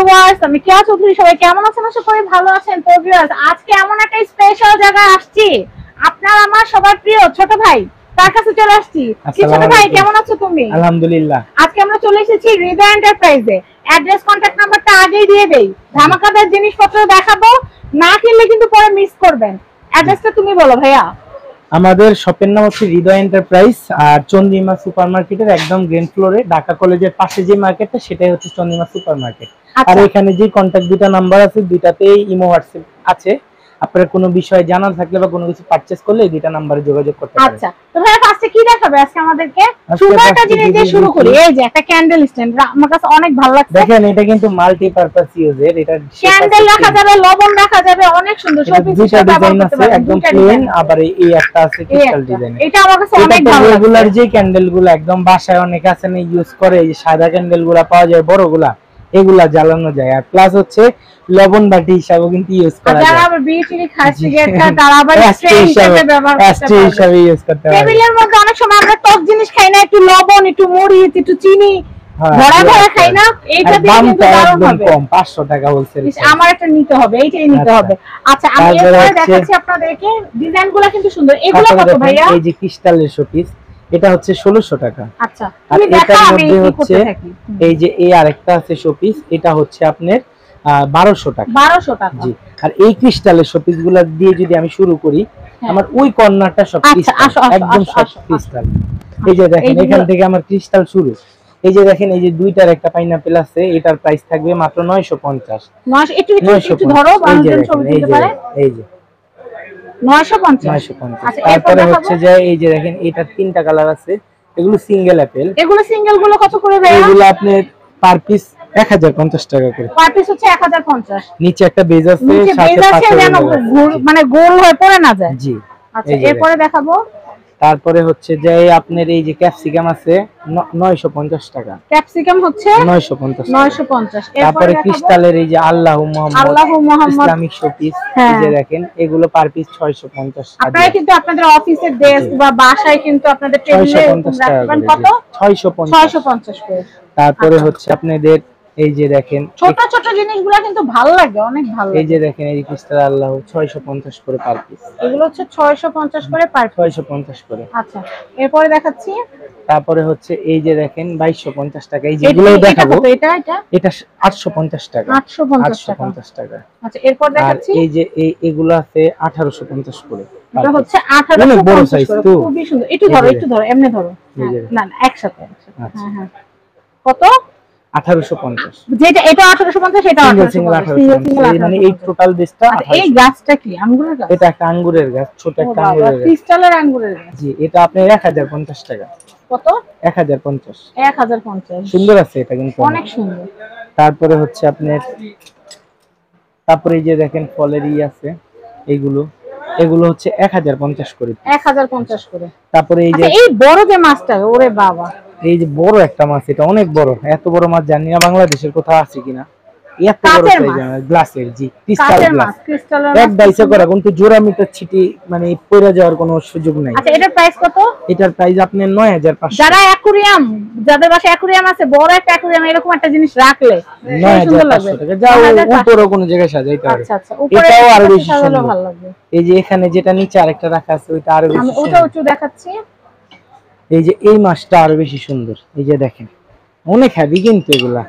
Viewers, আমি কেয়া চৌধুরী। সবাই কেমন আছেন? আশা করি ভালো আছেন। তো ভিউয়ার্স, আজকে এমন একটা স্পেশাল জায়গায় আসছি, আপনার আমার সবার প্রিয় ছোট ভাই তার কাছে চলে আসছি। কি ছোট ভাই, কেমন আছো তুমি? আলহামদুলিল্লাহ। আজকে আমরা চলে এসেছি হৃদয় এন্টারপ্রাইজে। অ্যাড্রেস, কন্টাক্ট নাম্বারটা আগেই দিয়ে দেই। ধামাকাদার জিনিসপত্র দেখাবো, না কিনলে কিন্তু পরে মিস করবেন। অ্যাড্রেসটা তুমি বলো ভাইয়া। আমাদের শপের নাম হচ্ছে হৃদয় এন্টারপ্রাইজ, আর চন্দ্রিমা সুপারমার্কেটের একদম গ্রাউন্ড ফ্লোরে, ঢাকা কলেজের পাশে যে মার্কেটটা সেটাই হচ্ছে চন্দ্রিমা সুপারমার্কেট। আর এখানে যে কন্টাক্ট দুটো নাম্বার আছে, দুটাতেই ইমো হোয়াটসঅ্যাপ আছে। আপনারা কোনো বিষয় জানার থাকলে বা কোনো কিছু পারচেজ করলে এই দুটো নম্বরে যোগাযোগ করতে পারেন। আচ্ছা, তো ভাই ফার্স্টে কি দেখাবে আজকে আমাদেরকে? সুন্দর একটা জিনিস দিয়ে শুরু করি। এই যে একটা ক্যান্ডেল স্ট্যান্ড, আমার কাছে অনেক ভালো লাগছে। দেখেন, এটা কিন্তু মাল্টি পারপাস ইউজের। এটা ক্যান্ডেল রাখা যাবে, লবণ রাখা যাবে, অনেক সুন্দর শোপিস হিসেবে ব্যবহার করতে পারেন। একদম প্লেন, আবার এই একটা আছে ক্রিস্টাল ডিজাইন। এটা আমার কাছে অনেক ভালো লাগছে। রেগুলার যে ক্যান্ডেলগুলো একদম বাসায় অনেক আছে না ইউজ করে, এই যে সাদা ক্যান্ডেলগুলো পাওয়া যায় বড়গুলা, এগুলা জ্বালানো যায়। আর প্লাস হচ্ছে লবণ বাটি হিসাবে কিন্তু ইউজ করা যায়। যারা আবার বিয়ে টিভি খায় সিগারেটটা, তারা আবার স্ট্রে হিসেবে ব্যবহার করতে পারে। হিসাবে ইউজ করতে পারে। টেবিলের মধ্যে অনেক সময় আমরা টক জিনিস খাই না, একটু লবণ, একটু মরিচ, একটু চিনি ভরা ভরা খাই না, এইটা দিয়ে কিন্তু দারুণ হবে। কম 500 টাকা হোলসেল। আমার একটা নিতে হবে, এইটাই নিতে হবে। আচ্ছা, আমি এরপরে দেখাচ্ছি আপনাদেরকে। ডিজাইনগুলো কিন্তু সুন্দর। এগুলো কত ভাইয়া? এই যে ক্রিস্টালের শোপিস, এটা হচ্ছে 1600 টাকা। আচ্ছা, আর এটার মধ্যে হচ্ছে এই যে এই আরেকটা আছে শোপিস, এটা হচ্ছে আপনার 1200 টাকা। 1200 টাকা, জি। আর এই ক্রিস্টালের শোপিস গুলা দিয়ে যদি আমি শুরু করি, আমার ওই কর্নারটা সব ক্রিস্টাল, একদম সব ক্রিস্টাল। এই যে দেখেন, এখান থেকে আমার ক্রিস্টাল শুরু। এই যে দেখেন, এই যে দুইটার একটা পাইনাপল আছে, এটার প্রাইস থাকবে মাত্র 950। একটু ধরো, বান্ধন ছবি দিতে পারে। এই যে 950। আচ্ছা, তারপরে হচ্ছে যে এই যে দেখেন, এটা তিনটা কালার আছে, এগুলো সিঙ্গেল অ্যাপেল। এগুলো সিঙ্গেল গুলো কত করে ভাই? এগুলো আপনি পার পিস 1050 টাকা করে। পার পিস হচ্ছে 1050। নিচে একটা বেজ আছে, সাথে যেন মানে গোল হয়ে পড়ে না যায়। জি। আচ্ছা, এরপরে দেখাবো। তারপরে হচ্ছে যে আপনার এই যে ক্যাপসিকাম আছে 950 টাকা। ক্যাপসিকাম হচ্ছে 950। তারপরে ক্রিস্টালের এই যে আল্লাহু মুহাম্মদ ইসলামিক শোপিস, এই যে দেখেন, এগুলো পার পিস 650। আপনারা কিন্তু আপনাদের অফিসের ডেস্ক বা বাসায় কিন্তু আপনাদের টেবিলে রাখবেন কত? 650 করে। তারপরে হচ্ছে আপনাদের এই যে দেখেন, ছোট ছোট জিনিসগুলো কিন্তু ভালো লাগে, অনেক ভালো লাগে। এই যে দেখেন, এই ক্রিস্টাল আল্লাহু 650 করে পার পিস। এগুলো হচ্ছে 650 করে পার পিস। 650 করে। আচ্ছা, এরপরে দেখাচ্ছি। তারপরে হচ্ছে এই যে দেখেন 2250 টাকা। এই যেগুলো দেখাবো, এটা 850 টাকা। 850 টাকা। আচ্ছা, এরপর দেখাচ্ছি। এই যে এগুলো আছে 1850 করে। এটা হচ্ছে 1850 বড় সাইজ তো, খুবই সুন্দর। একটু ধরো, এমনি ধরো। না না, একসাথে। হ্যাঁ হ্যাঁ। কত? 1850। যেটা এটা 1850, এটা 1850। মানে এই টোটাল বেসটা। এই গাছটা কি আঙ্গুরের গাছ? এটা একটা আঙ্গুরের গাছ, ছোট একটা আঙ্গুরের গাছ, ক্রিস্টালের আঙ্গুরের গাছ। জি। এটা আপনার 1050 টাকা। কত? 1050। 1050। সুন্দর আছে এটা কিন্তু, অনেক সুন্দর। তারপরে হচ্ছে আপনার, তারপরে এই যে দেখেন ফলেরই আছে, এগুলো হচ্ছে 1050 করে। 1050 করে। তারপরে এই যে এই বড় যে মাছটা, ওরে বাবা, এই যে বড় একটা মাছ, এটা অনেক বড়। এত বড় মাছ জানি না বাংলাদেশের কোথাও আছে কিনা। এত বড় সাইজের গ্লাসের, জি, ক্রিস্টাল গ্লাস, এক ডাইসে করা, কিন্তু জোড়া মিটার ছিটি মানে পড়ে যাওয়ার কোনো সুযোগ নাই। আচ্ছা, এটার প্রাইস কত? এটার প্রাইস আপনার 9500। যারা অ্যাকুরিয়াম, যাদের বাসায় অ্যাকুরিয়াম আছে, বড় একটা অ্যাকুরিয়াম এরকম একটা জিনিস রাখলে 9500 টাকা। যাও উপরে কোনো জায়গায় সাজাইতে পারবে। আচ্ছা আচ্ছা, উপরে এটাও আরো বেশি সাজালে ভালো লাগবে। এই যে এখানে যেটা নিচে আরেকটা রাখা আছে, ওইটা আরো বেশি সুন্দর। ওটা উঁচু দেখাচ্ছি। এই যে এই মাছটা আরো বেশি সুন্দর। এই যে দেখেন, অনেক হেভি কিন্তু এগুলা।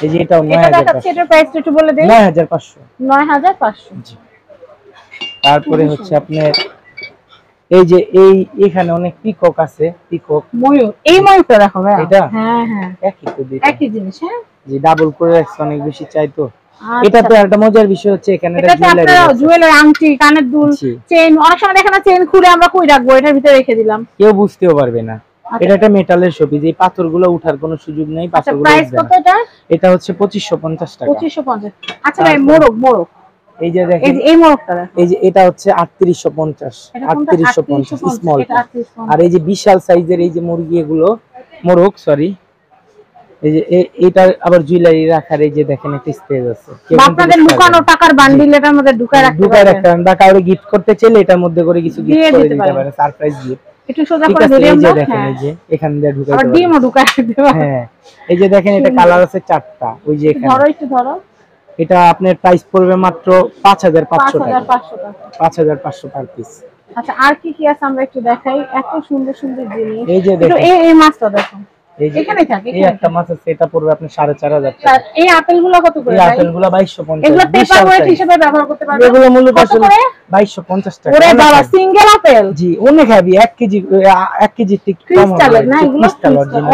এই যে এটাও 9500। এটার প্রাইস একটু বলে দেন। 9500। 9500। জি। তারপরে হচ্ছে আপনার এই যে এখানে অনেক পিকক আছে, পিকক, ময়ূর। এই ময়ূরটা দেখো ভাই, এটা হ্যাঁ হ্যাঁ, একই জিনিস। হ্যাঁ, জি, ডাবল করে রাখছে, অনেক বেশি চাইতো। এটা তো একটা মজার বিষয় হচ্ছে, এখানে এটা জুয়েলারি, আংটি, কানের দুল, চেইন। অনেক সময় দেখেন না, চেইন খুলে আমরা কই রাখবো, এটার ভিতরে রেখে দিলাম, কেউ বুঝতেও পারবে না। এটা একটা মেটালের শোপিস, এই পাথরগুলো উঠার কোনো সুযোগ নেই। পাথরগুলো প্রাইস কত এটা? এটা হচ্ছে 2550 টাকা। 2550। আচ্ছা ভাই, মোরগ, এই যে দেখেন, এই মোরগটা, এই যে এটা হচ্ছে 3850। 3850 স্মল। আর এই যে বিশাল সাইজের এই যে মুরগি, এগুলো মোরগ, সরি, এই যে এটা আবার জুয়েলারি রাখার এই যে দেখেন একটা স্পেস আছে, আপনাদের লুকানো টাকার বান্ডিল এটার মধ্যে ঢুকায় রাখতে পারেন। বা কাউকে গিফট করতে চাইলে এটার মধ্যে করে কিছু গিফট করে দিতে পারেন, সারপ্রাইজ গিফট। একটু সোজা করে ধরে আমরা দেখেন এই যে এখান দিয়ে ঢুকাই আবার ডিমও ঢুকাই দিতে পারো। হ্যাঁ এই যে দেখেন এটা কালার আছে 4টা ওই যে এখানে ধরো একটু ধরো। এটা আপনার প্রাইস পড়বে মাত্র 5500 টাকা 5500 টাকা 5500 পার পিস। আচ্ছা আর কি কি আছে আমরা একটু দেখাই, এত সুন্দর সুন্দর জিনিস। এই যে দেখেন এই মাছটা দেখো এই যে এখানে থাকে, এই একটা মাছ আছে এটা পড়বে আপনি 4500 টাকা। এই আপেলগুলো কত করে? এই আপেলগুলো 2250। এগুলো পেপার ওয়েট হিসেবে ব্যবহার করতে পারবে। এগুলো মূলত আসলে 2250 টাকা। ওরে বাবা সিঙ্গেল আপেল জি অনেক হেভি 1 কেজি ঠিক কম হবে ক্রিস্টালের না এগুলো,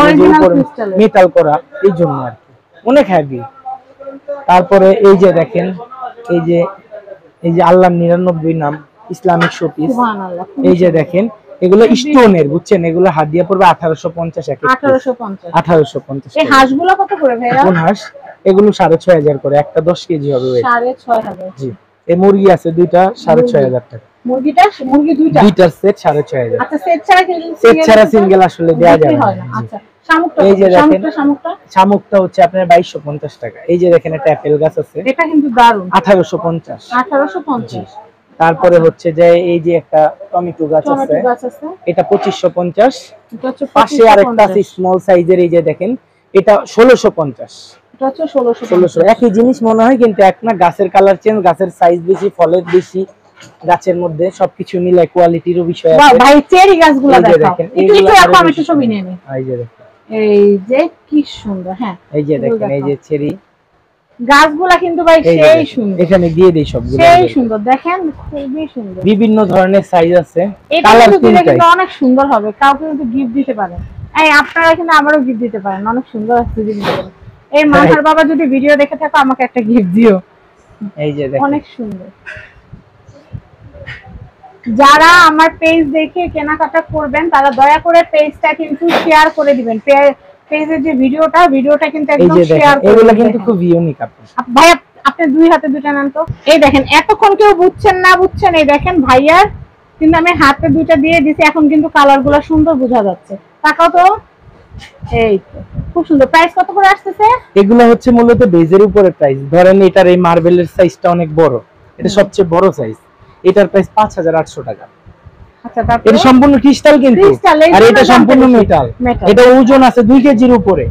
অরিজিনাল ক্রিস্টালের মেটাল করা এই জন্য আর কি অনেক হেভি। তারপরে এই যে দেখেন এই যে আল্লাহর 99 নাম ইসলামিক শোপিস সুবহানাল্লাহ। এই যে দেখেন এগুলো স্টোনের বুঝছেন, এগুলো হাত দিয়ে পড়বে 1850 এক 1850। এই হাঁসগুলো কত করে ভাইরা? কোন হাঁস? এগুলো 6500 করে, একটা 10 কেজি হবে ওয়েট। 6500 জি এই মুরগি আছে দুইটা 6500 টাকা। মুরগি দুইটার সেট 6500। আচ্ছা সেট ছাড়া সিঙ্গেল আসলে দেয়া যাবে না। আচ্ছা শামুকটা, এই যে দেখেন শামুকটা হচ্ছে আপনার 2250 টাকা। এই যে দেখেন একটা অ্যাপেল গাছ আছে, এটা কিন্তু দারুন 1850। তারপরে হচ্ছে যে এই যে একটা টমেটো গাছ আছে এটা 2550। পাশে আরেকটা আছে স্মল সাইজের এই যে দেখেন এটা 1650। এটা হচ্ছে 1600। একই জিনিস মনে হয় কিন্তু এক না, গাছের কালার চেঞ্জ, গাছের সাইজ বেশি, ফলের বেশি, গাছের মধ্যে সবকিছু মিলে কোয়ালিটিরও বিষয় আছে। ভাই চেরি গাছগুলো দেখেন একটু রাখো আমি একটু ছবি নিয়ে নেই। এই যে দেখেন এই যে কি সুন্দর। হ্যাঁ এই যে দেখেন এই যে চেরি গাছগুলা কিন্তু ভাই সেই সুন্দর, এখানে দিয়ে দেই সবগুলো সেই সুন্দর দেখেন খুবই সুন্দর। বিভিন্ন ধরনের সাইজ আছে, কালার কিন্তু অনেক সুন্দর হবে, কাউকে কিন্তু গিফট দিতে পারেন। এই আপনারা কিন্তু আমারও গিফট দিতে পারেন, অনেক সুন্দর আছে জিনিসগুলো। এই মাথার বাবা যদি ভিডিও দেখে থাকো আমাকে একটা গিফট দিও। এই যে দেখেন অনেক সুন্দর। যারা আমার পেজ দেখে কেনাকাটা করবেন তারা দয়া করে পেজটা কিন্তু শেয়ার করে দিবেন। পেজের যে ভিডিওটা কিন্তু একদম শেয়ার করে। এগুলো কিন্তু খুব ইউনিক। ভাই আপনি দুই হাতে দুইটা নেন তো। এই দেখেন এতক্ষণ কেউ বুঝছেন না এই দেখেন ভাইয়ার কিন্তু আমি হাতে দুইটা দিয়ে দিছি, এখন কিন্তু কালারগুলো সুন্দর বোঝা যাচ্ছে। তাকাও তো, এই তো খুব সুন্দর। প্রাইস কত করে আসতেছে? এগুলো হচ্ছে মূলত বেজের উপরে প্রাইস। ধরেন এটার এই মার্বেলের সাইজটা অনেক বড়, এটা সবচেয়ে বড় সাইজ, এটার প্রাইস 5800 টাকা। আচ্ছা তারপর এটা সম্পূর্ণ ক্রিস্টাল কিন্তু, আর এটা সম্পূর্ণ মেটাল। এটা ওজন আছে 2 কেজির উপরে,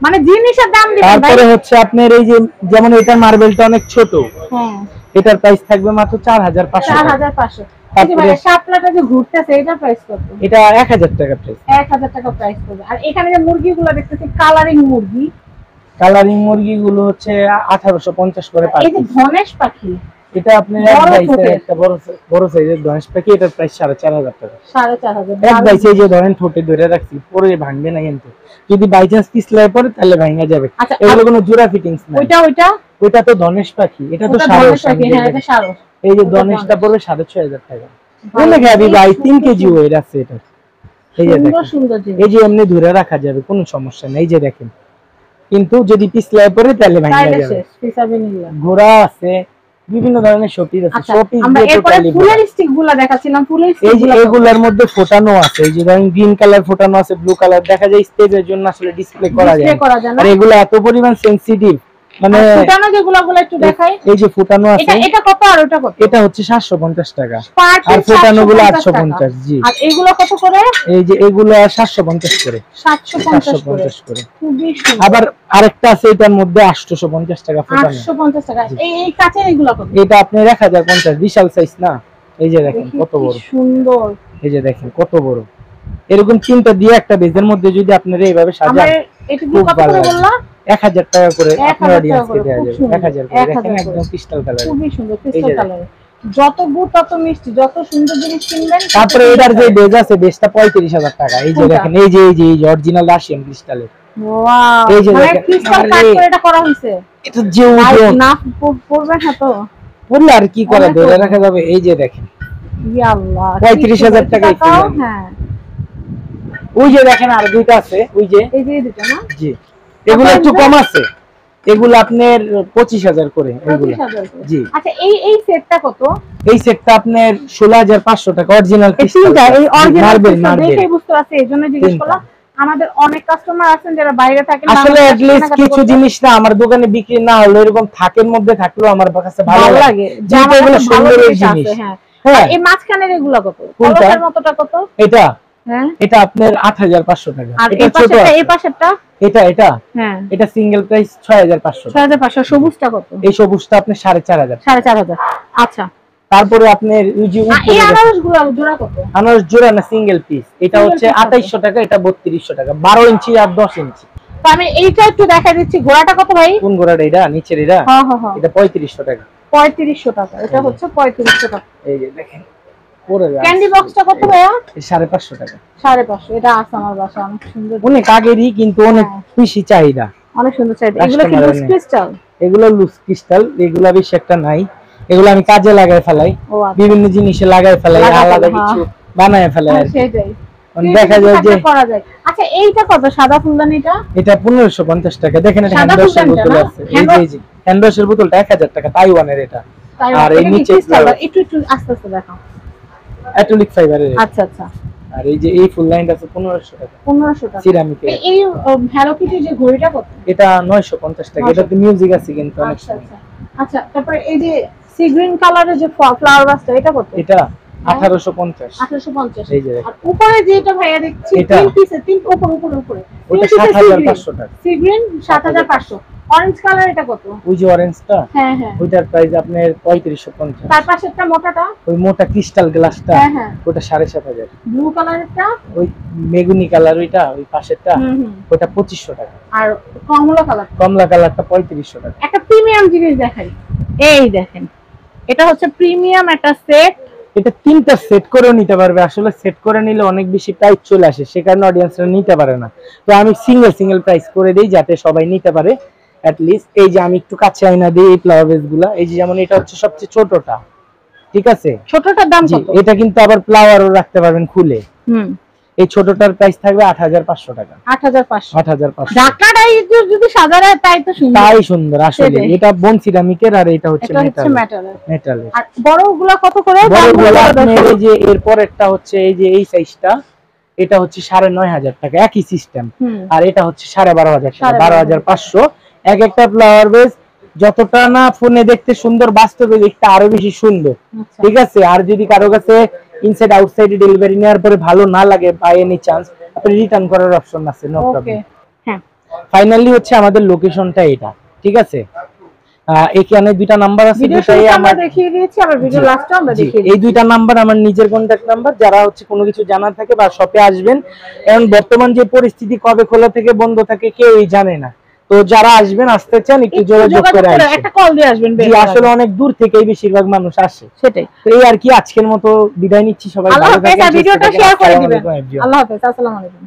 মানে জিনিসের দাম দিবেন। তারপরে হচ্ছে আপনার এই যে যেমন এটা মার্বেলটা অনেক ছোট, হ্যাঁ এটার প্রাইস থাকবে মাত্র 4500। 4500। তারপরে শাপলাটা যে ঘুরতেছে এটার প্রাইস কত? এটা 1000 টাকা প্রাইস। 1000 টাকা প্রাইস পড়বে। আর এখানে যে মুরগিগুলো দেখতেছি কালারিং মুরগিগুলো হচ্ছে 1850 করে পার। এই যে ধনেশ পাখি, এটা আপনার এক বাইসের একটা বড় সাইজের ধনেশ পাখি, এটার প্রাইস 4500 টাকা। 4500 এক বাইসে যে ধরেন ঠোঁটে ধরে রাখছি, পরে ভাঙবে না কিন্তু, যদি বাই চান্স পিছলায় পড়ে তাহলে ভাঙা যাবে। এগুলো কোনো জোড়া ফিটিংস না। ওইটা তো ধনেশ পাখি, এটা তো সারস। হ্যাঁ এটা সারস। এই যে ধনেশটা পড়বে 6500 টাকা। অনেক হেভি ভাই, 3 কেজি ওয়েট আছে এটা। এই যে দেখেন সুন্দর জিনিস, এই যে এমনি ধরে রাখা যাবে, কোনো সমস্যা নেই। এই যে দেখেন, কিন্তু যদি পিছলায় পড়ে তাহলে ভাঙা যাবে। ঘোড়া আছে, বিভিন্ন ধরনের শোপিস আছে। শোপিস দিয়ে টোটালি ফুলের স্টিকগুলো দেখাছিলাম, ফুলের এই যে এগুলোর মধ্যে ফোটানো আছে। এই যে ধরেন গ্রিন কালার ফোটানো আছে, ব্লু কালার দেখা যায়, স্টেজের জন্য আসলে ডিসপ্লে করা যায়। আর এগুলো এত পরিমাণ সেনসিটিভ, মানে ফোটানো যেগুলো একটু দেখাই। এই যে ফোটানো আছে, এটা কত আর ওটা কত? এটা হচ্ছে 750 টাকা, আর ফোটানো গুলো 850। জি আর এগুলো কত করে? এই যে এগুলো 750 করে। 750 করে। খুবই সুন্দর। আবার আরেকটা আছে এটার মধ্যে 850 টাকা ফোটানো। 850 টাকা। এই কাচের এগুলো কত? এটা আপনি 1050, বিশাল সাইজ না? এই যে দেখেন কত বড়, সুন্দর। এই যে দেখেন কত বড়। এরকম চিন্তা দিয়ে একটা বেজের মধ্যে যদি আপনারা এইভাবে সাজান, এটুকু কত করে বললা? 1000 টাকা করে আপনার অডিয়েন্সকে দেয়া যাবে। 1000 করে। দেখেন একদম ক্রিস্টাল কালার, খুবই সুন্দর ক্রিস্টাল কালার। যত গুড় তত মিষ্টি, যত সুন্দর জিনিস কিনবেন। তারপরে এটার যে বেজ আছে, বেজটা 35000 টাকা। এই যে দেখেন, এই যে অরিজিনাল রাশিয়ান ক্রিস্টালের। ওয়াও, এই যে মানে ক্রিস্টাল কাট করে এটা করা হইছে। এটা যে ওজন না পড়বে না তো, পড়লে আর কি করা, ধরে রাখা যাবে। এই যে দেখেন, ইয়া আল্লাহ, 35000 টাকায় কিনলাম। হ্যাঁ ওই যে দেখেন আর দুইটা আছে, ওই যে এই যে দুটো না? জি, এগুলো একটু কম আছে, এগুলো আপনার 25000 করে এগুলো। জি আচ্ছা এই সেটটা কত? এই সেটটা আপনার 16500 টাকা অরিজিনাল ক্রিস্টাল। এই অরিজিনাল মার্বেল দেখে বুঝতে পারছি, এজন্য জিজ্ঞেস করলাম। আমাদের অনেক কাস্টমার আছেন যারা বাইরে থাকেন, আসলে এট লিস্ট কিছু জিনিস না আমার দোকানে বিক্রি না হলো এরকম থাকের মধ্যে থাকলেও আমার কাছে ভালো লাগে, যেটা এগুলো সুন্দর জিনিস। হ্যাঁ এই মাঝখানের এগুলো কত? কলসের মতটা কত? এটা হ্যাঁ এটা আপনার 8500 টাকা। আর এই পাশেরটা, এই পাশেরটা এটা হ্যাঁ এটা সিঙ্গেল প্রাইস 6500। 6500। সবুজটা কত? এই সবুজটা আপনি 4500। 4500। আচ্ছা, তারপরে আপনার এই যে এই আনারসগুলো জোড়া কত? আনারস জোড়া না সিঙ্গেল পিস, এটা হচ্ছে 2800 টাকা, এটা 3200 টাকা, 12 ইঞ্চি আর 10 ইঞ্চি। তো আমি এইটা একটু দেখাই দিচ্ছি। ঘোড়াটা কত ভাই? কোন ঘোড়াটা? এটা নিচের এটা? হ্যাঁ হ্যাঁ হ্যাঁ, এটা 3500 টাকা। 3500 টাকা। এটা হচ্ছে 3500 টাকা। এই যে দেখেন পরে ক্যান্ডি বক্সটা কত ভাইয়া? 550 টাকা। 550। এটা আছে আমার বাসায়, অনেক সুন্দর, অনেক আগেরই কিন্তু অনেক বেশি চাহিদা, অনেক সুন্দর চাইতে। এগুলো কি লুজ ক্রিস্টাল? এগুলো লুজ ক্রিস্টাল, এগুলো বেশি একটা নাই। এগুলো আমি কাজে লাগাই ফেলাই, বিভিন্ন জিনিসে লাগাই ফেলাই, আলাদা কিছু বানায় ফেলাই আর সেটাই দেখা যায় যে করা যায়। আচ্ছা, এইটা কত? সাদা ফুলদানিটা? এটা 1550 টাকা। দেখেন এটা হ্যান্ড ওয়াশের বোতল আছে, এই যে হ্যান্ড ওয়াশের বোতলটা 1000 টাকা, তাইওয়ানের এটা। আর এই নিচে একটু একটু আস্তে আস্তে দেখাও। অ্যাক্রিলিক ফাইবারের। আচ্ছা আচ্ছা। আর এই যে এই ফুল লাইনটা আছে 1500 টাকা। 1500 টাকা সিরামিকের। এই হ্যালো কিটি যে ঘড়িটা কত? এটা 950 টাকা। এটাতে মিউজিক আছে কিন্তু অনেক। আচ্ছা আচ্ছা আচ্ছা। তারপরে এই যে সি গ্রিন কালারের যে ফ্লাওয়ার ভাসটা, এটা কত? এটা 1850। 1850। এই যে আর উপরে যেটা ভাইয়া দেখছি তিন পিসে, তিন উপরে ওটা 7500 টাকা। Sea green 7500। অরেঞ্জ কালার এটা কত? ওই যে অরেঞ্জটা, হ্যাঁ হ্যাঁ, ওইটার প্রাইস আপনার 3550। তার পাশেরটা মোটাটা, ওই মোটা ক্রিস্টাল গ্লাসটা, হ্যাঁ হ্যাঁ, ওটা 7500। ব্লু কালারটা, ওই মেগুনি কালার ওইটা, ওই পাশেরটা, ওটা 2500 টাকা। আর কমলা কালার, কমলা কালারটা 3500 টাকা। একটা প্রিমিয়াম জিনিস দেখাই, এই দেখেন, এটা হচ্ছে প্রিমিয়াম একটা সেট। এটা তিনটা সেট করেও নিতে পারবে। আসলে সেট করে নিলে অনেক বেশি প্রাইস চলে আসে, সে কারণে অডিয়েন্সরা নিতে পারে না। তো আমি সিঙ্গেল প্রাইস করে দেই যাতে সবাই নিতে পারে এট লিস্ট। এই যে আমি একটু কাছে আইনা দিই এই ফ্লাওয়ার বেসগুলা। এই যে যেমন এটা হচ্ছে সবচেয়ে ছোটটা, ঠিক আছে? ছোটটার দাম কত? এটা কিন্তু আবার ফ্লাওয়ারও রাখতে পারবেন খুলে। এই ছোটটার প্রাইস থাকবে 8500 টাকা। 8500। ঢাকনাটাই যদি সাজানো তাই তো সুন্দর, তাই সুন্দর আসলে। এটা বোন সিরামিকের আর এটা হচ্ছে মেটালের। আর বড়গুলা কত করে? বড়গুলা আপনার এই যে এরপর একটা হচ্ছে এই যে এই সাইজটা, এটা হচ্ছে 9500 টাকা, একই সিস্টেম। আর এটা হচ্ছে 12500 টাকা, 12500। এক একটা ফ্লাওয়ার বেস যতটা না ফোনে দেখতে সুন্দর, বাস্তবে দেখতে আরো বেশি সুন্দর, ঠিক আছে? আর যদি কারো কাছে ইনসাইড আউটসাইড ডেলিভারি নেওয়ার পরে ভালো না লাগে, বাই এনি চান্স আপনি রিটার্ন করার অপশন আছে, নো প্রবলেম। হ্যাঁ, ফাইনালি হচ্ছে আমাদের লোকেশনটা এটা, ঠিক আছে? এখানে দুইটা নাম্বার আছে, দুটাই আমরা দেখিয়ে দিয়েছি, আবার ভিডিও লাস্টে আমরা দেখিয়ে দিই। এই দুইটা নাম্বার আমার নিজের কন্টাক্ট নাম্বার। যারা হচ্ছে কোনো কিছু জানার থাকে বা শপে আসবেন, কারণ বর্তমান যে পরিস্থিতি কবে খোলা থেকে বন্ধ থাকে কেউই জানে না। তো যারা আসবেন, আসতে চান, একটু যোগাযোগ করে আসবেন, একটা কল দিয়ে আসবেন। আসলে অনেক দূর থেকেই বেশিরভাগ মানুষ আসে, সেটাই। তো এই আর কি, আজকের মতো বিদায় নিচ্ছি। সবাই ভালো থাকবেন, ভিডিওটা শেয়ার করে দিবেন। আল্লাহ হাফেজ, আসসালামু আলাইকুম।